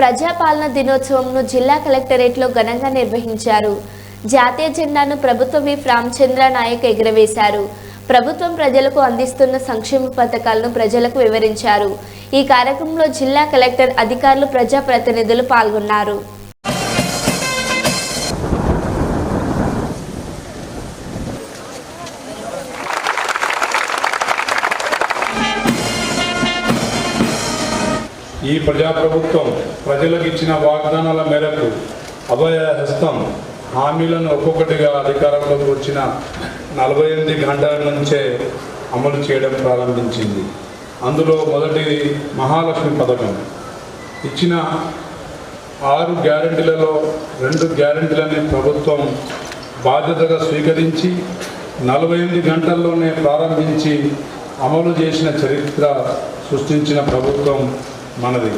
ప్రజాపాలన దినోత్సవంను జిల్లా కలెక్టరేట్లో ఘనంగా నిర్వహించారు. జాతీయ జెండాను ప్రభుత్వ విప్ రామచంద్ర నాయక్ ఎగురవేశారు. ప్రభుత్వం ప్రజలకు అందిస్తున్న సంక్షేమ పథకాలను ప్రజలకు వివరించారు. ఈ కార్యక్రమంలో జిల్లా కలెక్టర్, అధికారులు, ప్రజాప్రతినిధులు పాల్గొన్నారు. ఈ ప్రజాప్రభుత్వం ప్రజలకు ఇచ్చిన వాగ్దానాల మేరకు అభయ హస్తం హామీలను ఒక్కొక్కటిగా అధికారంలోకి వచ్చిన 48 గంటల నుంచే అమలు చేయడం ప్రారంభించింది. అందులో మొదటిది మహాలక్ష్మి పథకం. ఇచ్చిన 6 గ్యారెంటీలలో 2 గ్యారెంటీలని ప్రభుత్వం బాధ్యతగా స్వీకరించి 48 గంటల్లోనే ప్రారంభించి అమలు చేసిన చరిత్ర సృష్టించిన ప్రభుత్వం మనది.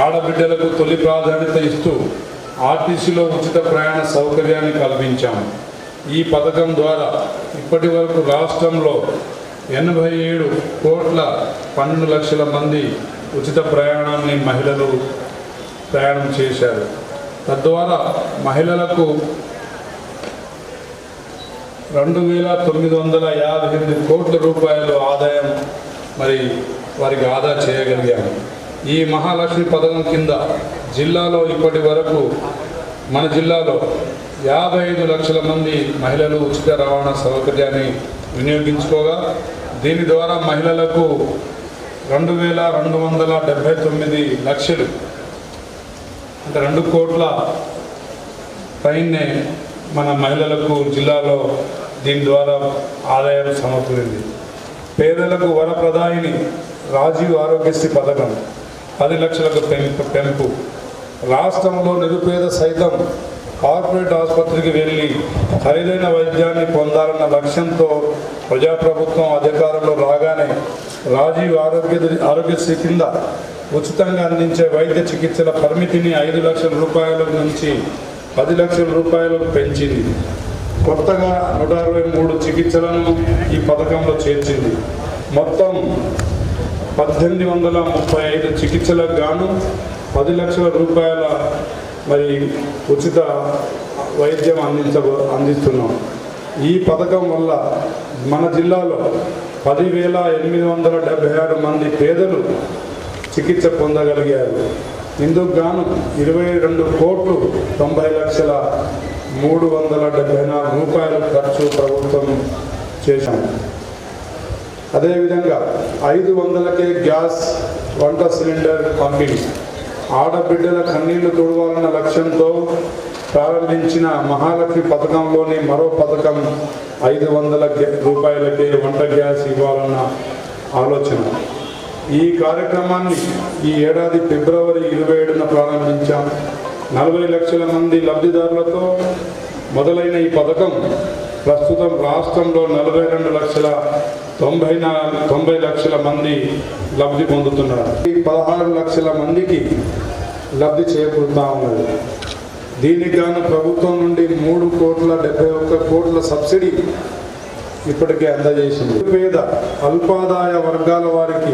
ఆడబిడ్డలకు తొలి ప్రాధాన్యత ఇస్తూ ఆర్టీసీలో ఉచిత ప్రయాణ సౌకర్యాన్ని కల్పించాము. ఈ పథకం ద్వారా ఇప్పటి వరకు రాష్ట్రంలో 87 కోట్ల 12 లక్షల మంది ఉచిత ప్రయాణాన్ని మహిళలు ప్రయాణం చేశారు. తద్వారా మహిళలకు 2,958 కోట్ల రూపాయలు ఆదాయం వారికి ఆదా చేయగలిగాము. ఈ మహాలక్ష్మి పథకం కింద జిల్లాలో ఇప్పటి వరకు మన జిల్లాలో 55 లక్షల మంది మహిళలు ఉచిత రవాణా సౌకర్యాన్ని వినియోగించుకోగా దీని ద్వారా మహిళలకు 2,279 లక్షలు అంటే 2 కోట్ల పైనే మన మహిళలకు జిల్లాలో దీని ద్వారా ఆదాయం సమకూరింది. పేదలకు వరప్రదాయిని రాజీవ్ ఆరోగ్యశ్రీ పథకం 10 లక్షలకు పెంపు. రాష్ట్రంలో నిరుపేద సైతం కార్పొరేట్ ఆసుపత్రికి వెళ్ళి ఖరీదైన వైద్యాన్ని పొందాలన్న లక్ష్యంతో ప్రజాప్రభుత్వం అధికారంలో రాగానే రాజీవ్ ఆరోగ్యశ్రీ కింద ఉచితంగా అందించే వైద్య చికిత్సల పరిమితిని 5 లక్షల రూపాయల నుంచి 10 లక్షల రూపాయలకు పెంచింది. కొత్తగా 163 చికిత్సలను ఈ పథకంలో చేర్చింది. మొత్తం 1835 చికిత్సలకు గాను 10 లక్షల రూపాయల ఉచిత వైద్యం అందిస్తున్నాం. ఈ పథకం వల్ల మన జిల్లాలో 10,876 మంది పేదలు చికిత్స పొందగలిగారు. ఇందుకు గాను 22 కోట్లు 90 లక్షల 374 రూపాయల ఖర్చు ప్రభుత్వం చేశాము. అదేవిధంగా 500కే గ్యాస్ వంట సిలిండర్ పంపిణీ. ఆడబిడ్డల కన్నీళ్లు తుడవాలన్న లక్ష్యంతో ప్రారంభించిన మహాలక్ష్మి పథకంలోని మరో పథకం 500 రూపాయలకే వంట గ్యాస్ ఇవ్వాలన్న ఆలోచన. ఈ కార్యక్రమాన్ని ఈ ఏడాది ఫిబ్రవరి 27న ప్రారంభించాం. 40 లక్షల మంది లబ్ధిదారులతో మొదలైన ఈ పథకం ప్రస్తుతం రాష్ట్రంలో 42,90 లక్షల మంది లబ్ధి పొందుతున్నారు. 16 లక్షల మందికి లబ్ధి చేకూరుతూ ఉన్నది. దీనికి గాను ప్రభుత్వం నుండి 3,71 కోట్ల సబ్సిడీ ఇప్పటికే అందజేసింది. పేద అల్పాదాయ వర్గాల వారికి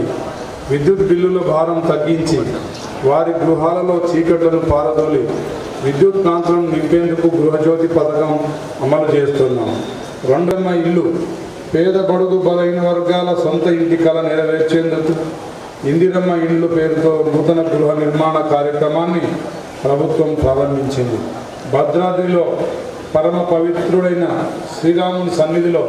విద్యుత్ బిల్లుల భారం తగ్గించి వారి గృహాలలో చీకట్లను పారదోలి విద్యుత్ కాంతులను నింపేందుకు గృహజ్యోతి పథకం అమలు చేస్తున్నాం. 2వ ఇల్లు పేద బడుగు బలైన వర్గాల సొంత ఇంటి కళ నెరవేర్చేందుకు ఇందిరమ్మ ఇండ్లు పేరుతో నూతన గృహ నిర్మాణ కార్యక్రమాన్ని ప్రభుత్వం ప్రారంభించింది. భద్రాద్రిలో పరమ పవిత్రుడైన శ్రీరాముని సన్నిధిలో